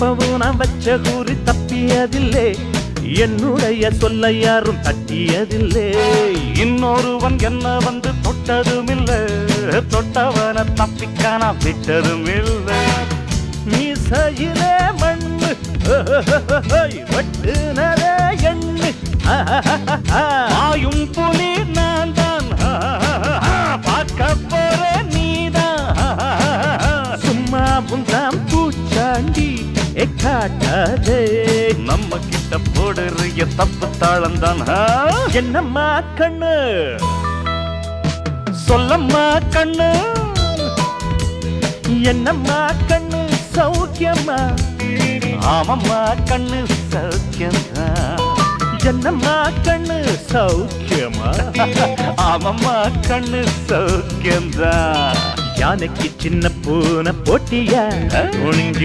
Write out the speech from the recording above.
எப்பவும் நான் வச்ச கூறி தப்பியதில்லை, என்னுடைய சொல்ல யாரும் தட்டியதில்லை. இன்னொருவன் என்ன வந்து தொட்டதும் இல்ல, தொட்டவன தப்பிக்க நான் விட்டதும் இல்லை. மீசையிலே மண்ணு வெட்டுனரே எண்ணு, ஆயும் புலி நான் தான், பார்க்க போற நீதான். சும்மா புந்தாம் பூச்சாண்டி காட்டாதே, நம்ம கிட்ட போடுறிய தப்பு தாளந்தான். என்னம்மா கண்ணு சொல்லம்மா கண்ணு, என்னம்மா கண்ணு சௌக்கியம்மா, ஆமம்மா கண்ணு சௌக்கியம்தான். என்னம்மா கண்ணு சௌக்கியமா, ஆமம்மா கண்ணு சௌக்கியம்தான். யானைக்கு சின்ன பூனை போட்டியா, ஒழுங்கி